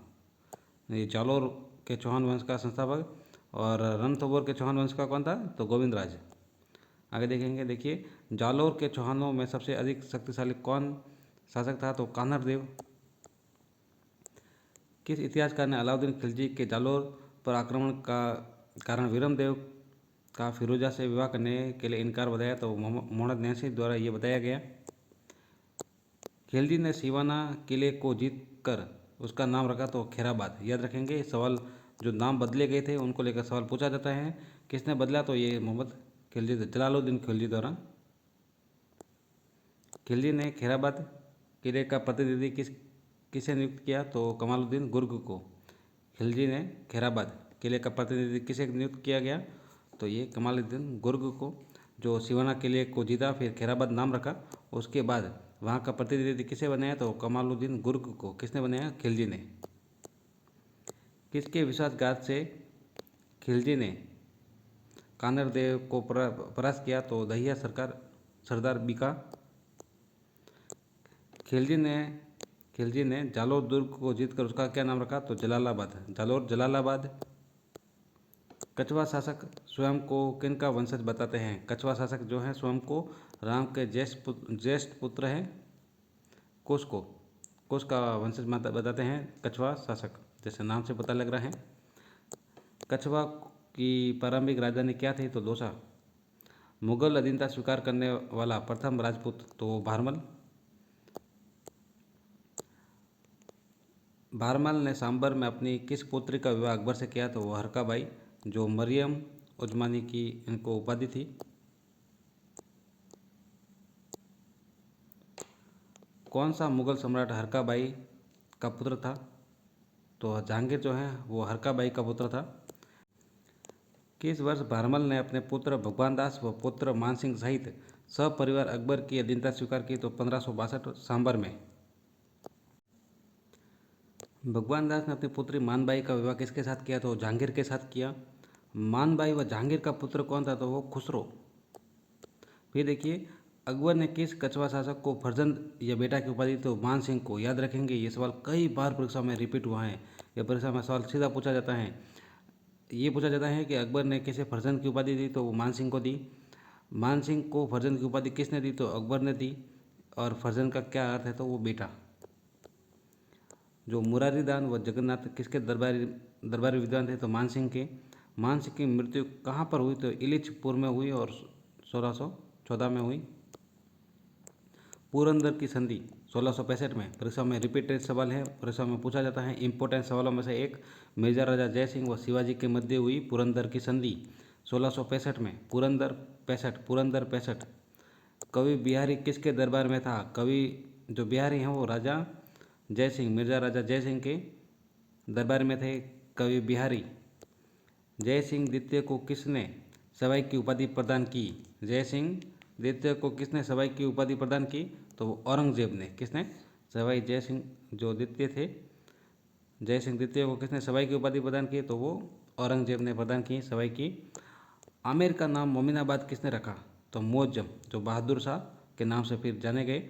ये जालोर के चौहान वंश का संस्थापक। और रणथंभौर के चौहान वंश का कौन था? तो गोविंदराज। आगे देखेंगे, देखिए जालोर के चौहानों में सबसे अधिक शक्तिशाली कौन शासक था? तो कान्हर देव। किस इतिहासकार ने अलाउद्दीन खिलजी के जालोर पर आक्रमण का कारण वीरमदेव का फिरोजा से विवाह करने के लिए इनकार बताया? तो मोहम्मद नैसी द्वारा ये बताया गया। खिलजी ने सिवाना किले को जीत कर उसका नाम रखा तो खैराबाद। याद रखेंगे, सवाल जो नाम बदले गए थे उनको लेकर सवाल पूछा जाता है। किसने बदला? तो ये मोहम्मद खिलजी, जलालुद्दीन खिलजी द्वारा। खिलजी ने खैराबाद किले का प्रतिनिधि किसे नियुक्त किया? तो कमालुद्दीन गुर्ग को। खिलजी ने खैराबाद किले का प्रतिनिधि किसे नियुक्त किया गया? तो ये कमालुद्दीन गुर्ग को, जो सिवाना किले को जीता, फिर खैराबाद नाम रखा, उसके बाद वहाँ का प्रतिनिधि किसे बनाया? तो कमालुद्दीन गुर्ग को। किसने बनाया? खिलजी ने। किसके विश्वासघात से खिलजी ने कानर देव को परास्त किया? तो दहिया सरदार बीका। खिलजी ने जालोर दुर्ग को जीतकर उसका क्या नाम रखा? तो जलालाबाद। जालोर जलालाबाद। कछवा शासक स्वयं को किनका वंशज बताते हैं? कछवा शासक जो है स्वयं को राम के ज्येष्ठ पुत्र हैं कुश को। कुश का वंशज बताते हैं कछवा शासक, जैसे नाम से पता लग रहा है। कछवा की प्रारंभिक राजधानी क्या थी? तो दौसा। मुगल अधीनता स्वीकार करने वाला प्रथम राजपूत? तो भारमल। भारमल ने सांबर में अपनी किस पुत्री का विवाह अकबर से किया? तो वो हरका बाई, जो मरियम उजमानी की इनको उपाधि थी। कौन सा मुगल सम्राट हरका बाई का पुत्र था? तो जहांगीर जो है वो हरका बाई का पुत्र था। किस वर्ष भारमल ने अपने पुत्र भगवान दास व पुत्र मानसिंह सहित सपरिवार अकबर की अधीनता स्वीकार की? तो 1562 सांबर में। भगवान दास ने अपनी पुत्री मानबाई का विवाह किसके साथ किया? तो जहांगीर के साथ किया। मानबाई व जहांगीर का पुत्र कौन था? तो वो खुसरो। फिर देखिए, अकबर ने किस कछवा शासक को फर्जंद या बेटा की उपाधि? तो मान सिंह को। याद रखेंगे, ये सवाल कई बार परीक्षा में रिपीट हुआ है। यह परीक्षा में सवाल सीधा पूछा जाता है। ये पूछा जाता है कि अकबर ने किसे फर्जंद की उपाधि दी? तो वो मान सिंह को दी। मान सिंह को फर्जंद की उपाधि किसने दी? तो अकबर ने दी। और फर्जंद का क्या अर्थ है? तो वो बेटा। जो मुरारी दान व जगन्नाथ किसके दरबारी विद्वान थे? तो मान सिंह के। मान सिंह की मृत्यु कहाँ पर हुई? तो इलिचपुर में हुई और 1614 में हुई। पुरंदर की संधि 1665 में। परीक्षा में रिपीटेड सवाल है, परीक्षा में पूछा जाता है। इंपॉर्टेंट सवालों में से एक, मिर्जा राजा जय सिंह व शिवाजी के मध्य हुई पुरंदर की संधि 1665 में। पुरंदर 65। कवि बिहारी किसके दरबार में था? कवि जो बिहारी हैं वो राजा जय सिंह, मिर्जा राजा जय सिंह के दरबार में थे कवि बिहारी। जय सिंह द्वितीय को किसने सवाई की उपाधि प्रदान की? जय सिंह द्वितीय को किसने सवाई की उपाधि प्रदान की? तो वो औरंगजेब ने। किसने? सवाई जय सिंह जो द्वितीय थे, जय सिंह द्वितीय को किसने सवाई की उपाधि प्रदान की? तो वो औरंगजेब ने प्रदान की सवाई की। आमेर का नाम मोमिनाबाद किसने रखा? तो मुअज्जम, जो बहादुर शाह के नाम से फिर जाने गए।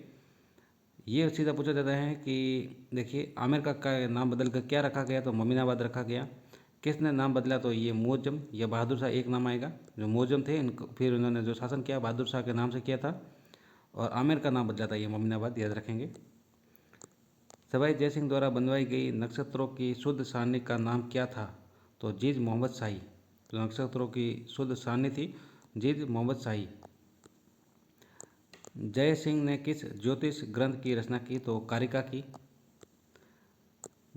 ये सीधा पूछा जाता है कि देखिए, आमेर का नाम बदल कर क्या रखा गया? तो मोमिनाबाद रखा गया। किसने नाम बदला? तो ये मुअज्जम या बहादुर शाह, एक नाम आएगा। जो मुअज्जम थे इनको फिर उन्होंने जो शासन किया बहादुर शाह के नाम से किया था, और आमेर का नाम बदला था ये मोमिनाबाद, याद रखेंगे। सवाई जयसिंह द्वारा बनवाई गई नक्षत्रों की शुद्ध सारणी का नाम क्या था? तो जीज मोहम्मद शाही। तो नक्षत्रों की शुद्ध सारणी थी जीज मोहम्मद शाही। जय सिंह ने किस ज्योतिष ग्रंथ की रचना की? तो कारिका की।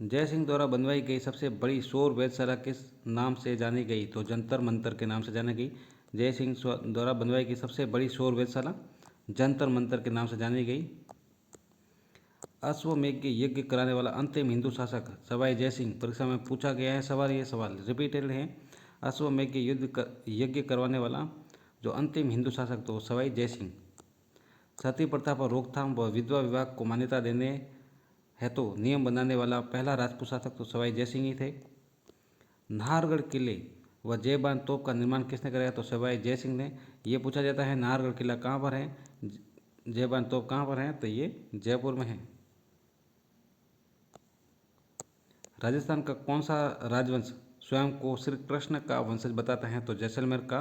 जय सिंह द्वारा बनवाई गई सबसे बड़ी सौर वेधशाला किस नाम से जानी गई? तो जंतर मंतर के नाम से जानी गई। जय सिंह द्वारा बनवाई गई सबसे बड़ी सौर वेधशाला जंतर मंतर के नाम से जानी गई। अश्वमेध यज्ञ कराने वाला अंतिम हिंदू शासक सवाई जय सिंह। परीक्षा में पूछा गया है सवाल, ये सवाल रिपीटेड है। अश्वमेध यज्ञ करवाने वाला जो अंतिम हिंदू शासक तो सवाई जय सिंह। सती प्रथा पर रोकथाम व विधवा विवाह को मान्यता देने हेतु नियम बनाने वाला पहला राजपूत शासक तो सवाई जय सिंह ही थे। नाहरगढ़ किले व जयबान तोप का निर्माण किसने कराया? तो सवाई जय सिंह ने। ये पूछा जाता है नाहरगढ़ किला कहाँ पर है, जयबान तोप कहाँ पर है? तो ये जयपुर में है। राजस्थान का कौन सा राजवंश स्वयं को श्री कृष्ण का वंशज बताता है? तो जैसलमेर का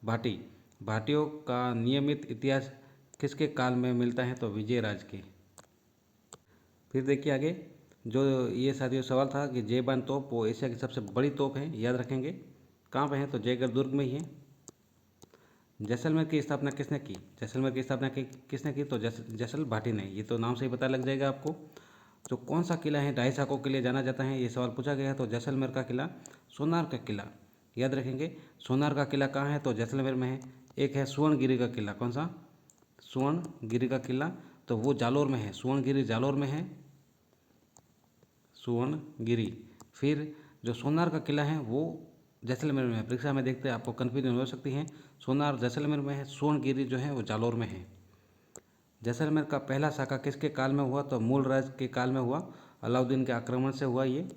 भाटी। भाटियों का नियमित इतिहास किसके काल में मिलता है? तो विजयराज के। फिर देखिए आगे, जो ये साथियों सवाल था कि जयबान तोप वो एशिया की सबसे बड़ी तोप है, याद रखेंगे। कहाँ पे है? तो जयगढ़ दुर्ग में ही है। जैसलमेर की स्थापना किसने की? जैसलमेर की स्थापना किसने की? तो जैसल भाटी ने। ये तो नाम से ही पता लग जाएगा आपको। तो कौन सा किला है ढाई शाखों के लिए जाना जाता है? ये सवाल पूछा गया है। तो जैसलमेर का किला, सोनार का किला, याद रखेंगे। सोनार का किला कहाँ है? तो जैसलमेर में है। एक है सुवर्णगिरी का किला। कौन सा? सुवर्णगिरी का किला, तो वो जालोर में है। सुवर्णगिरी जालोर में है। सुवर्णगिरी। फिर जो सोनार का किला है वो जैसलमेर में है। परीक्षा में देखते हैं, आपको कन्फ्यूजन हो सकती है। सोनार जैसलमेर में है, सुवर्णगिरी जो है वो जालौर में है। जैसलमेर का पहला शाखा किसके काल में हुआ? तो मूलराज के काल में हुआ, अलाउद्दीन के आक्रमण से हुआ ये।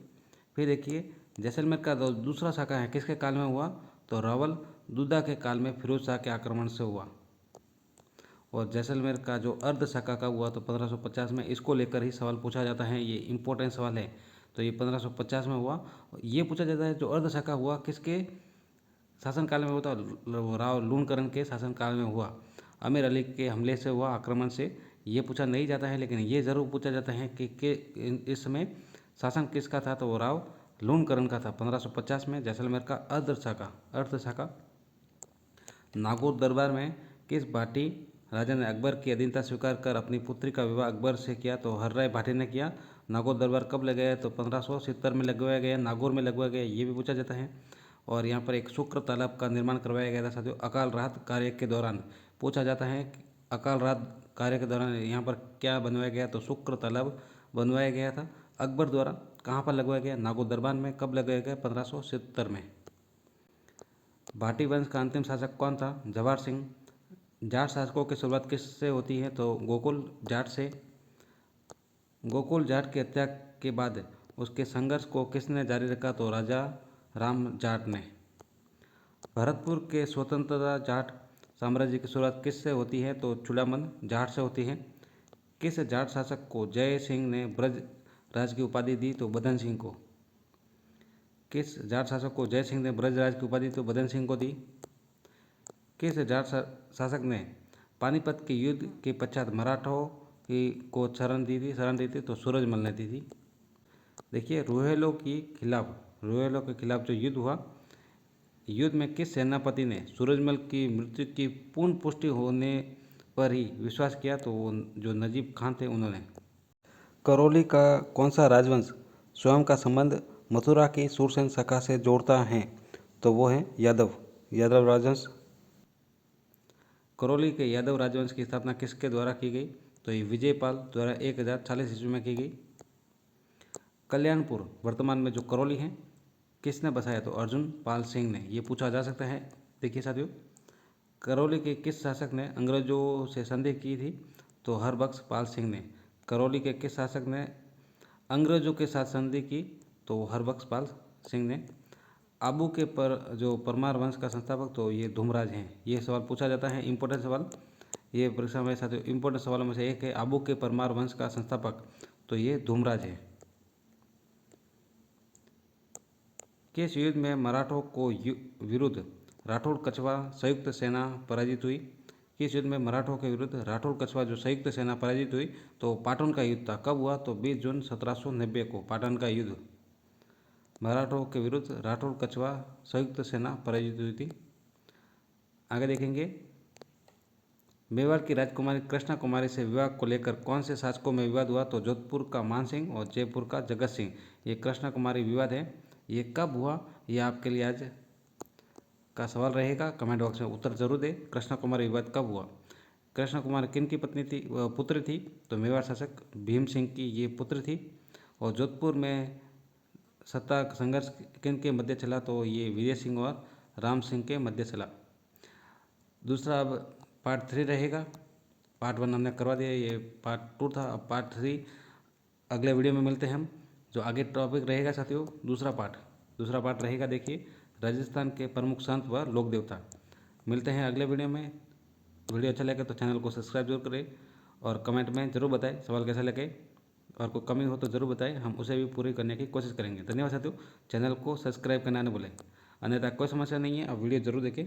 फिर देखिए जैसलमेर का दूसरा शाखा है किसके काल में हुआ? तो रावल दुद्दा के काल में फिरोज शाह के आक्रमण से हुआ। और जैसलमेर का जो अर्ध शाखा का हुआ तो 1550 में, इसको लेकर ही सवाल पूछा जाता है, ये इंपॉर्टेंट सवाल है। तो ये 1550 में हुआ। ये पूछा जाता है जो अर्ध शाखा हुआ किसके शासनकाल में हुआ? तो राव लूणकरण के शासनकाल में हुआ। आमिर अली के हमले से हुआ, आक्रमण से। ये पूछा नहीं जाता है, लेकिन ये ज़रूर पूछा जाता है कि इस समय शासन किसका था? तो वो राव लूणकरण का था 1550 में। जैसलमेर का अर्ध शाखा। नागौर दरबार में किस भाटी राजा ने अकबर की अधीनता स्वीकार कर अपनी पुत्री का विवाह अकबर से किया? तो हर्राय भाटी ने किया। नागौर दरबार कब लगाया? तो 1570 में लगवाया गया, नागौर में लगवाया गया, ये भी पूछा जाता है। और यहाँ पर एक शुक्र तालाब का निर्माण करवाया गया था साथियों, अकाल राहत कार्य के दौरान। पूछा जाता है कि अकाल राहत कार्य के दौरान यहाँ पर क्या बनवाया गया? तो शुक्र तालाब बनवाया गया था अकबर द्वारा। कहाँ पर लगवाया गया? नागौर दरबार में। कब लगाया गया? 1570 में। भाटी वंश का अंतिम शासक कौन था? जवाहर सिंह। जाट शासकों की शुरुआत किससे होती है? तो गोकुल जाट से। गोकुल जाट की हत्या के बाद उसके संघर्ष को किसने जारी रखा? तो राजा राम जाट ने। भरतपुर के स्वतंत्रता जाट साम्राज्य की शुरुआत किससे होती है? तो चुलामन जाट से होती है। किस जाट शासक को जय सिंह ने ब्रज राज की उपाधि दी? तो बदन सिंह को। किस जाट शासक को जय सिंह ने ब्रजराज की उपाधि तो बदन सिंह को दी? किस जाट शासक ने पानीपत के युद्ध के पश्चात मराठों को शरण दी थी? तो सूरजमल ने दी थी। देखिए रोहिलों के खिलाफ जो युद्ध हुआ, युद्ध में किस सेनापति ने सूरजमल की मृत्यु की पूर्ण पुष्टि होने पर ही विश्वास किया? तो वो जो नजीब खान थे उन्होंने। करौली का कौन सा राजवंश स्वयं का संबंध मथुरा की सूरसेन शाखा से जोड़ता है? तो वो है यादव राजवंश। करौली के यादव राजवंश की स्थापना किसके द्वारा की गई? तो ये विजयपाल द्वारा 1040 ईस्वी में की गई। कल्याणपुर वर्तमान में जो करौली है किसने बसाया? तो अर्जुन पाल सिंह ने। ये पूछा जा सकता है। देखिए साथियों, करौली के किस शासक ने अंग्रेजों से संधि की थी? तो हरबख्श पाल सिंह ने। करौली के किस शासक ने अंग्रेजों के साथ संधि की? तो हरबख्श पाल सिंह ने। आबू के जो परमार वंश का संस्थापक तो ये धूमराज हैं। ये सवाल पूछा जाता है, इंपॉर्टेंट सवाल। ये परीक्षा में साथियों इंपॉर्टेंट सवालों में से एक है। आबू के परमार वंश का संस्थापक तो ये धूमराज है। किस युद्ध में मराठों को विरुद्ध राठौड़ कछवा संयुक्त सेना पराजित हुई? किस युद्ध में मराठों के विरुद्ध राठौड़ कछवा जो संयुक्त सेना पराजित हुई? तो पाटन का युद्ध था। कब हुआ? तो 20 जून 1790 को पाटन का युद्ध। मराठों के विरुद्ध राठौड़ कछवा संयुक्त सेना पराजित हुई थी। आगे देखेंगे, मेवाड़ की राजकुमारी कृष्णा कुमारी से विवाह को लेकर कौन से शासकों में विवाद हुआ? तो जोधपुर का मान सिंह और जयपुर का जगत सिंह। ये कृष्णा कुमारी विवाद है। ये कब हुआ? ये आपके लिए आज का सवाल रहेगा। कमेंट बॉक्स में उत्तर जरूर दें। कृष्णा कुमारी विवाद कब हुआ? कृष्णा कुमारी किन की पुत्र थी? तो मेवाड़ शासक भीम सिंह की ये पुत्र थी। और जोधपुर में सत्ता संघर्ष किन के मध्य चला? तो ये विजय सिंह और राम सिंह के मध्य चला। दूसरा अब पार्ट 3 रहेगा। पार्ट 1 हमने करवा दिया, ये पार्ट 2 था। अब पार्ट 3 अगले वीडियो में मिलते हैं हम। जो आगे टॉपिक रहेगा साथियों दूसरा पार्ट रहेगा। देखिए राजस्थान के प्रमुख संत व लोक देवता। मिलते हैं अगले वीडियो में। वीडियो अच्छा लगे तो चैनल को सब्सक्राइब जरूर करें और कमेंट में ज़रूर बताएं सवाल कैसा लगे, और कोई कमी हो तो ज़रूर बताएं, हम उसे भी पूरी करने की कोशिश करेंगे। धन्यवाद साथियों। चैनल को सब्सक्राइब करना न भूलें, अन्यथा कोई समस्या नहीं है। आप वीडियो ज़रूर देखें।